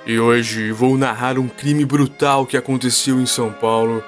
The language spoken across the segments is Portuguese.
E hoje vou narrar um crime brutal que aconteceu em São Paulo,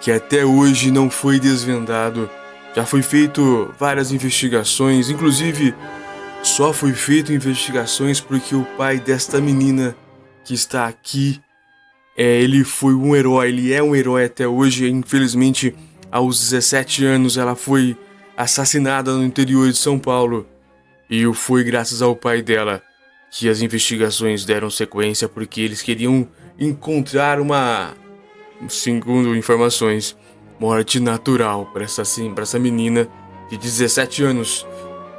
que até hoje não foi desvendado. Já foi feito várias investigações, inclusive só foi feito investigações porque o pai desta menina que está aqui, ele foi um herói, ele é um herói até hoje. Infelizmente, aos 17 anos ela foi assassinada no interior de São Paulo. E foi graças ao pai dela que as investigações deram sequência, porque eles queriam encontrar uma, segundo informações, morte natural para essa menina de 17 anos.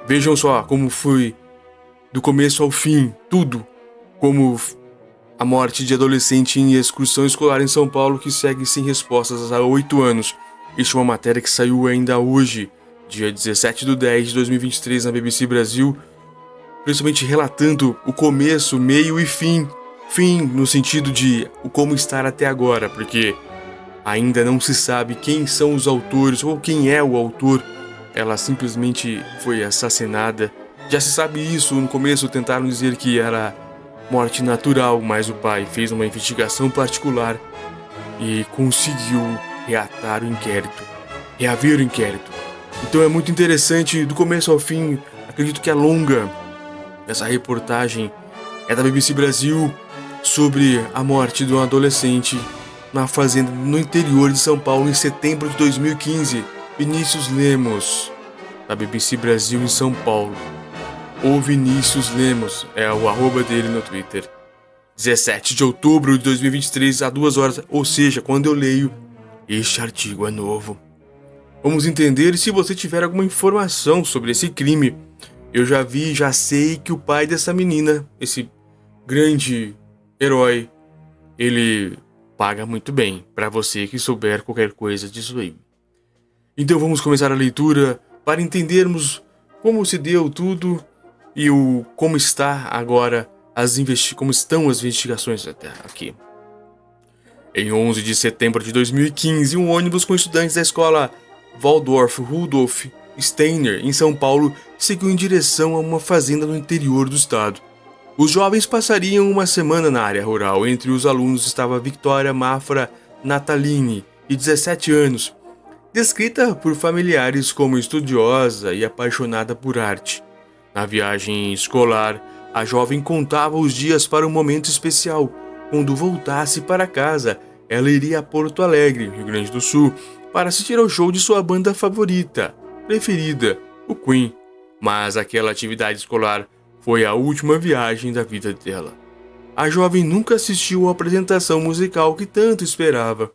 Vejam só como foi do começo ao fim, tudo, como a morte de adolescente em excursão escolar em São Paulo que segue sem respostas há 8 anos. Este é uma matéria que saiu ainda hoje, dia 17/10/2023 na BBC Brasil, principalmente relatando o começo, meio e fim. Fim no sentido de como estar até agora, porque ainda não se sabe quem são os autores ou quem é o autor. Ela simplesmente foi assassinada. Já se sabe isso, no começo tentaram dizer que era morte natural, mas o pai fez uma investigação particular e conseguiu reatar o inquérito, reaver o inquérito. Então é muito interessante, do começo ao fim. Acredito que é longa. Essa reportagem é da BBC Brasil sobre a morte de um adolescente na fazenda no interior de São Paulo em setembro de 2015. Vinícius Lemos, da BBC Brasil em São Paulo. O Vinícius Lemos é o arroba dele no Twitter. 17 de outubro de 2023, a 2 horas, ou seja, quando eu leio, este artigo é novo. Vamos entender. Se você tiver alguma informação sobre esse crime, eu já sei que o pai dessa menina, esse grande herói, ele paga muito bem para você que souber qualquer coisa disso aí. Então vamos começar a leitura para entendermos como se deu tudo e como está agora como estão as investigações até aqui. Em 11 de setembro de 2015, um ônibus com estudantes da escola Waldorf Rudolf Steiner, em São Paulo, seguiu em direção a uma fazenda no interior do estado. Os jovens passariam uma semana na área rural. Entre os alunos estava Victoria Mafra Natalini, de 17 anos, descrita por familiares como estudiosa e apaixonada por arte. Na viagem escolar, a jovem contava os dias para um momento especial. Quando voltasse para casa, ela iria a Porto Alegre, Rio Grande do Sul, para assistir ao show de sua banda preferida, o Queen. Mas aquela atividade escolar foi a última viagem da vida dela. A jovem nunca assistiu à apresentação musical que tanto esperava.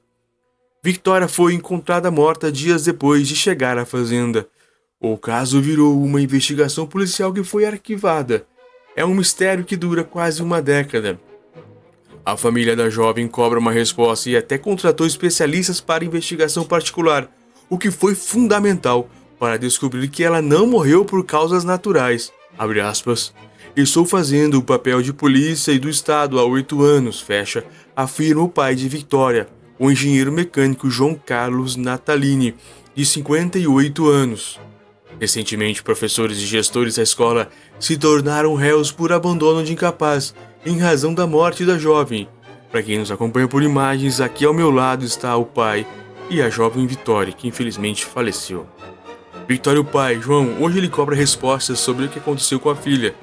Victoria foi encontrada morta dias depois de chegar à fazenda. O caso virou uma investigação policial que foi arquivada. É um mistério que dura quase uma década. A família da jovem cobra uma resposta e até contratou especialistas para investigação particular, o que foi fundamental para descobrir que ela não morreu por causas naturais. Abre aspas. Estou fazendo o papel de polícia e do Estado há 8 anos, fecha, afirma o pai de Victoria, o engenheiro mecânico João Carlos Natalini, de 58 anos. Recentemente, professores e gestores da escola se tornaram réus por abandono de incapaz, em razão da morte da jovem. Para quem nos acompanha por imagens, aqui ao meu lado está o pai e a jovem Victoria, que infelizmente faleceu. Victoria, o pai, João, hoje ele cobra respostas sobre o que aconteceu com a filha.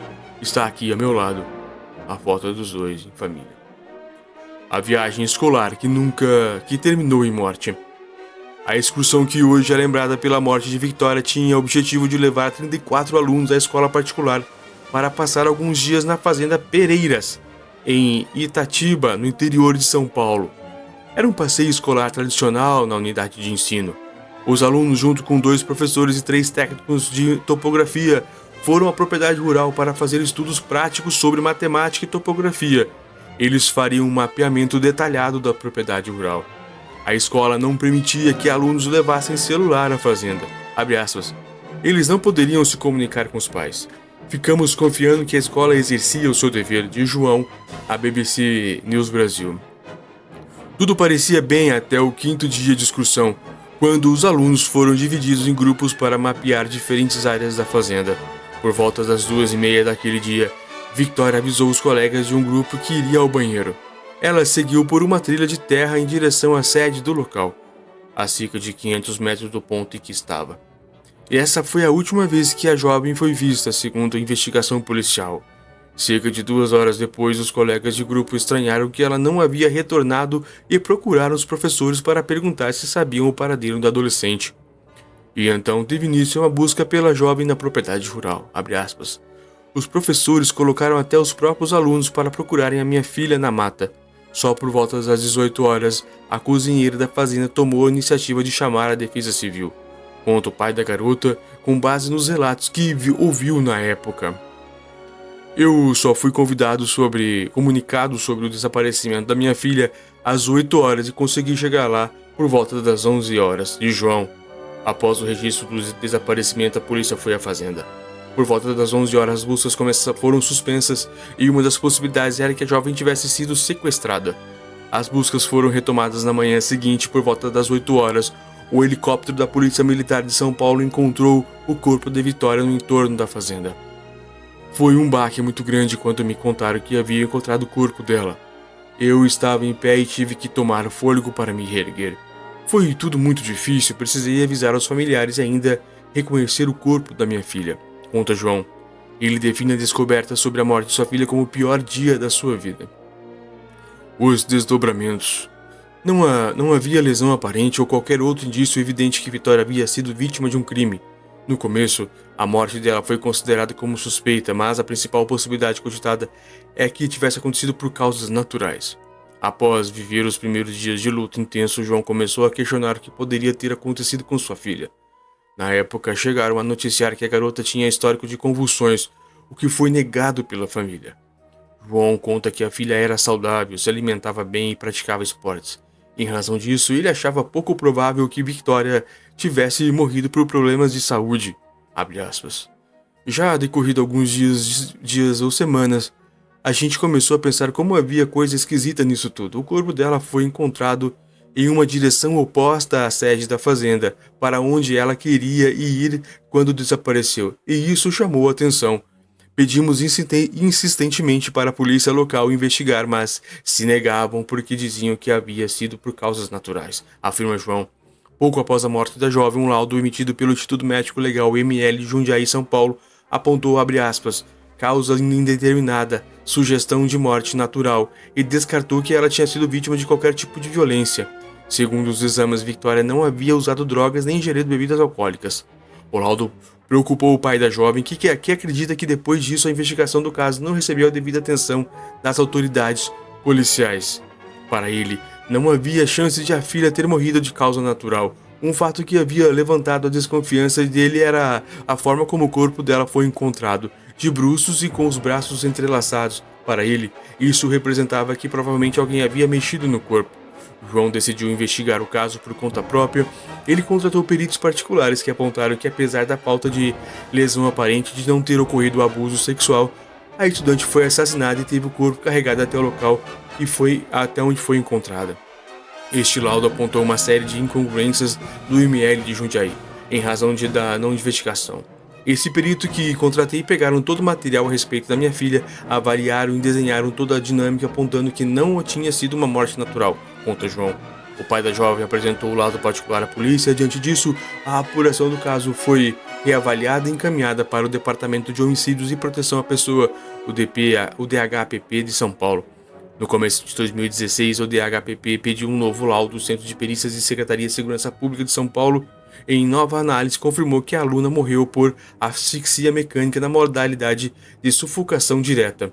Está aqui ao meu lado, a foto dos dois em família. A viagem escolar que terminou em morte. A excursão que hoje é lembrada pela morte de Victoria tinha o objetivo de levar 34 alunos da escola particular para passar alguns dias na fazenda Pereiras, em Itatiba, no interior de São Paulo. Era um passeio escolar tradicional na unidade de ensino. Os alunos, junto com 2 professores e 3 técnicos de topografia, foram à propriedade rural para fazer estudos práticos sobre matemática e topografia. Eles fariam um mapeamento detalhado da propriedade rural. A escola não permitia que alunos levassem celular à fazenda. Abre aspas. Eles não poderiam se comunicar com os pais. Ficamos confiando que a escola exercia o seu dever, de João, à BBC News Brasil. Tudo parecia bem até o 5º dia de excursão, quando os alunos foram divididos em grupos para mapear diferentes áreas da fazenda. Por volta das 2h30 daquele dia, Victoria avisou os colegas de um grupo que iria ao banheiro. Ela seguiu por uma trilha de terra em direção à sede do local, a cerca de 500 metros do ponto em que estava. E essa foi a última vez que a jovem foi vista, segundo a investigação policial. Cerca de 2 horas depois, os colegas de grupo estranharam que ela não havia retornado e procuraram os professores para perguntar se sabiam o paradeiro da adolescente. E então teve início uma busca pela jovem na propriedade rural, abre aspas. Os professores colocaram até os próprios alunos para procurarem a minha filha na mata. Só por volta das 18 horas, a cozinheira da fazenda tomou a iniciativa de chamar a defesa civil. Conta o pai da garota, com base nos relatos que ouviu na época. Eu só fui comunicado sobre o desaparecimento da minha filha às 8 horas e consegui chegar lá por volta das 11 horas, de João. Após o registro do desaparecimento, a polícia foi à fazenda. Por volta das 11 horas, as buscas foram suspensas e uma das possibilidades era que a jovem tivesse sido sequestrada. As buscas foram retomadas na manhã seguinte, por volta das 8 horas. O helicóptero da Polícia Militar de São Paulo encontrou o corpo de Victoria no entorno da fazenda. Foi um baque muito grande quando me contaram que havia encontrado o corpo dela. Eu estava em pé e tive que tomar fôlego para me reerguer. Foi tudo muito difícil, precisei avisar aos familiares e ainda reconhecer o corpo da minha filha, conta João. Ele define a descoberta sobre a morte de sua filha como o pior dia da sua vida. Os desdobramentos. Não havia lesão aparente ou qualquer outro indício evidente que Victoria havia sido vítima de um crime. No começo, a morte dela foi considerada como suspeita, mas a principal possibilidade cogitada é que tivesse acontecido por causas naturais. Após viver os primeiros dias de luto intenso, João começou a questionar o que poderia ter acontecido com sua filha. Na época, chegaram a noticiar que a garota tinha histórico de convulsões, o que foi negado pela família. João conta que a filha era saudável, se alimentava bem e praticava esportes. Em razão disso, ele achava pouco provável que Victoria tivesse morrido por problemas de saúde. Abre aspas. Já decorrido alguns dias ou semanas, a gente começou a pensar como havia coisa esquisita nisso tudo. O corpo dela foi encontrado em uma direção oposta à sede da fazenda, para onde ela queria ir quando desapareceu, e isso chamou a atenção. Pedimos insistentemente para a polícia local investigar, mas se negavam porque diziam que havia sido por causas naturais, afirma João. Pouco após a morte da jovem, um laudo emitido pelo Instituto Médico Legal ML de Jundiaí, São Paulo, apontou, abre aspas, causa indeterminada, sugestão de morte natural, e descartou que ela tinha sido vítima de qualquer tipo de violência. Segundo os exames, Victoria não havia usado drogas nem ingerido bebidas alcoólicas. O laudo preocupou o pai da jovem, que acredita que depois disso a investigação do caso não recebeu a devida atenção das autoridades policiais. Para ele, não havia chance de a filha ter morrido de causa natural. Um fato que havia levantado a desconfiança dele era a forma como o corpo dela foi encontrado, de bruços e com os braços entrelaçados. Para ele, isso representava que provavelmente alguém havia mexido no corpo. João decidiu investigar o caso por conta própria. Ele contratou peritos particulares que apontaram que, apesar da falta de lesão aparente de não ter ocorrido abuso sexual, a estudante foi assassinada e teve o corpo carregado até o local e foi até onde foi encontrada. Este laudo apontou uma série de incongruências do ML de Jundiaí, em razão da não investigação. Esse perito que contratei pegaram todo o material a respeito da minha filha, avaliaram e desenharam toda a dinâmica apontando que não tinha sido uma morte natural, conta João. O pai da jovem apresentou o laudo particular à polícia. Diante disso, a apuração do caso foi reavaliada e encaminhada para o Departamento de Homicídios e Proteção à Pessoa, o DHPP de São Paulo. No começo de 2016, o DHPP pediu um novo laudo do Centro de Perícias e Secretaria de Segurança Pública de São Paulo. Em nova análise, confirmou que a aluna morreu por asfixia mecânica na modalidade de sufocação direta.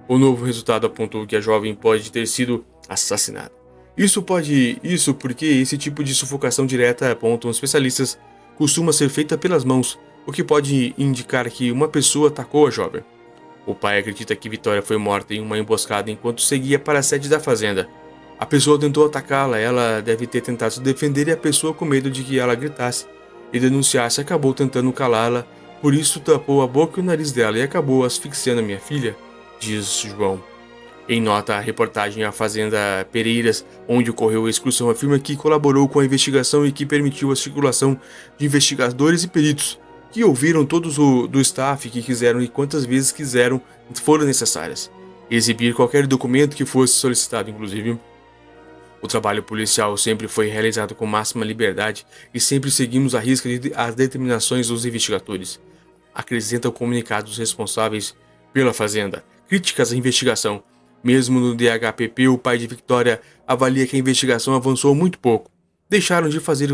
O novo resultado apontou que a jovem pode ter sido assassinada. Isso porque esse tipo de sufocação direta, apontam especialistas, costuma ser feita pelas mãos, o que pode indicar que uma pessoa atacou a jovem. O pai acredita que Victoria foi morta em uma emboscada enquanto seguia para a sede da fazenda. A pessoa tentou atacá-la, ela deve ter tentado se defender e a pessoa, com medo de que ela gritasse e denunciasse, acabou tentando calá-la, por isso tapou a boca e o nariz dela e acabou asfixiando a minha filha, diz João. Em nota, a reportagem à Fazenda Pereiras, onde ocorreu a excursão, afirma que colaborou com a investigação e que permitiu a circulação de investigadores e peritos. que ouviram todos do staff que quiseram e quantas vezes quiseram foram necessárias. Exibir qualquer documento que fosse solicitado, inclusive. O trabalho policial sempre foi realizado com máxima liberdade e sempre seguimos à risca as determinações dos investigadores. Acrescenta o comunicado dos responsáveis pela fazenda. Críticas à investigação. Mesmo no DHPP, o pai de Victoria avalia que a investigação avançou muito pouco. Deixaram de fazer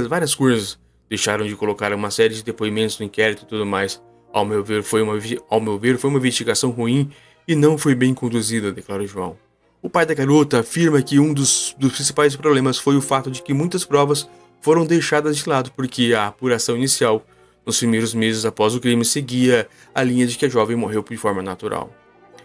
várias coisas. Deixaram de colocar uma série de depoimentos no inquérito e tudo mais. Ao meu ver, foi uma investigação ruim e não foi bem conduzida, declarou João. O pai da garota afirma que um dos principais problemas foi o fato de que muitas provas foram deixadas de lado porque a apuração inicial, nos primeiros meses após o crime, seguia a linha de que a jovem morreu de forma natural.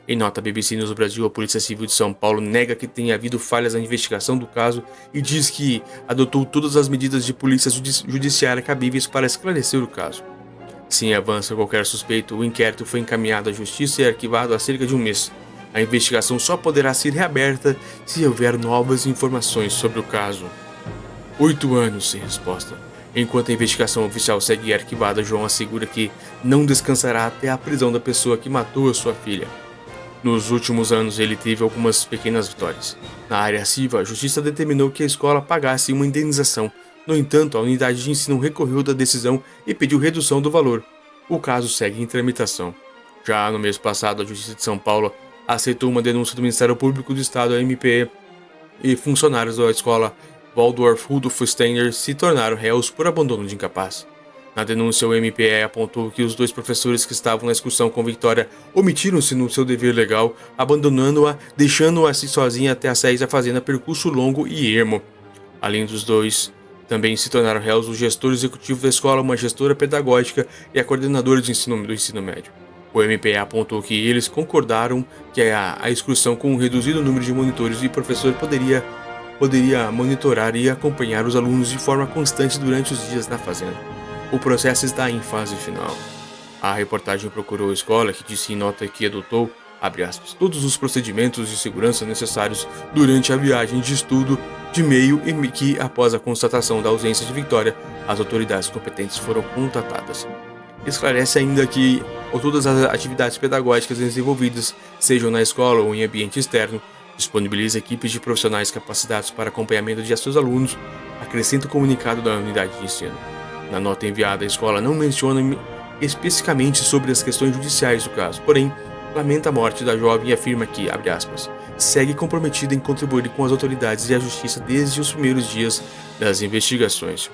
Em nota à BBC News Brasil, a Polícia Civil de São Paulo nega que tenha havido falhas na investigação do caso e diz que adotou todas as medidas de polícia judiciária cabíveis para esclarecer o caso. Sem avança qualquer suspeito, o inquérito foi encaminhado à Justiça e arquivado há cerca de um mês. A investigação só poderá ser reaberta se houver novas informações sobre o caso. 8 anos sem resposta. Enquanto a investigação oficial segue arquivada, João assegura que não descansará até a prisão da pessoa que matou a sua filha. Nos últimos anos, ele teve algumas pequenas vitórias. Na área civil, a justiça determinou que a escola pagasse uma indenização. No entanto, a unidade de ensino recorreu da decisão e pediu redução do valor. O caso segue em tramitação. Já no mês passado, a Justiça de São Paulo aceitou uma denúncia do Ministério Público do Estado, a MPE, e funcionários da escola Waldorf Rudolf Steiner se tornaram réus por abandono de incapaz. Na denúncia, o MPE apontou que os 2 professores que estavam na excursão com Victoria omitiram-se no seu dever legal, abandonando-a, deixando-a sozinha até a saída da fazenda, percurso longo e ermo. Além dos 2, também se tornaram réus o gestor executivo da escola, uma gestora pedagógica e a coordenadora do ensino médio. O MPE apontou que eles concordaram que a excursão com um reduzido número de monitores e professor poderia monitorar e acompanhar os alunos de forma constante durante os dias na fazenda. O processo está em fase final. A reportagem procurou a escola, que disse em nota que adotou, abre aspas, todos os procedimentos de segurança necessários durante a viagem de estudo de meio e que, após a constatação da ausência de Victoria, as autoridades competentes foram contatadas. Esclarece ainda que todas as atividades pedagógicas desenvolvidas, sejam na escola ou em ambiente externo, disponibiliza equipes de profissionais capacitados para acompanhamento de seus alunos, acrescenta o comunicado da unidade de ensino. Na nota enviada, a escola não menciona especificamente sobre as questões judiciais do caso, porém, lamenta a morte da jovem e afirma que, abre aspas, segue comprometida em contribuir com as autoridades e a justiça desde os primeiros dias das investigações.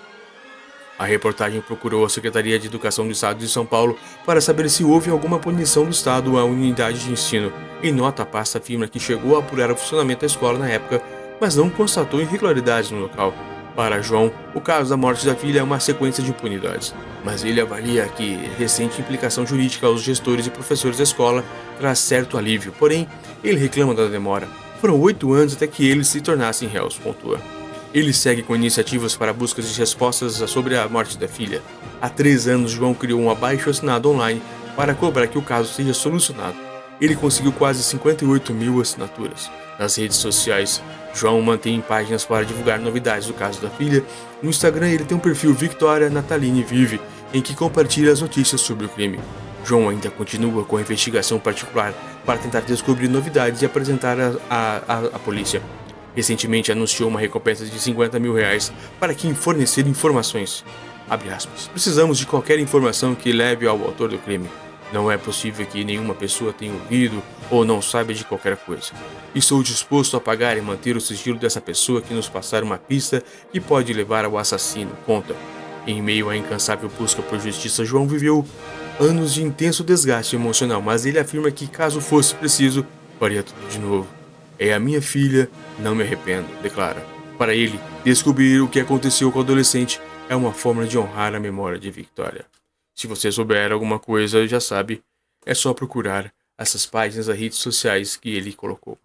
A reportagem procurou a Secretaria de Educação do Estado de São Paulo para saber se houve alguma punição do Estado à unidade de ensino. Em nota, a pasta afirma que chegou a apurar o funcionamento da escola na época, mas não constatou irregularidades no local. Para João, o caso da morte da filha é uma sequência de impunidades, mas ele avalia que recente implicação jurídica aos gestores e professores da escola traz certo alívio, porém, ele reclama da demora. Foram 8 anos até que eles se tornassem réus, pontua. Ele segue com iniciativas para buscas de respostas sobre a morte da filha. Há 3 anos, João criou um abaixo-assinado online para cobrar que o caso seja solucionado. Ele conseguiu quase 58 mil assinaturas. Nas redes sociais, João mantém páginas para divulgar novidades do caso da filha. No Instagram, ele tem um perfil Victoria Nataline Vive, em que compartilha as notícias sobre o crime. João ainda continua com a investigação particular para tentar descobrir novidades e apresentar à polícia. Recentemente anunciou uma recompensa de 50 mil reais para quem fornecer informações. Abre aspas. Precisamos de qualquer informação que leve ao autor do crime. Não é possível que nenhuma pessoa tenha ouvido ou não saiba de qualquer coisa. Estou disposto a pagar e manter o sigilo dessa pessoa que nos passar uma pista que pode levar ao assassino, conta. Em meio à incansável busca por justiça, João viveu anos de intenso desgaste emocional, mas ele afirma que, caso fosse preciso, faria tudo de novo. É a minha filha, não me arrependo, declara. Para ele, descobrir o que aconteceu com o adolescente é uma forma de honrar a memória de Victoria. Se você souber alguma coisa, já sabe, é só procurar essas páginas das redes sociais que ele colocou.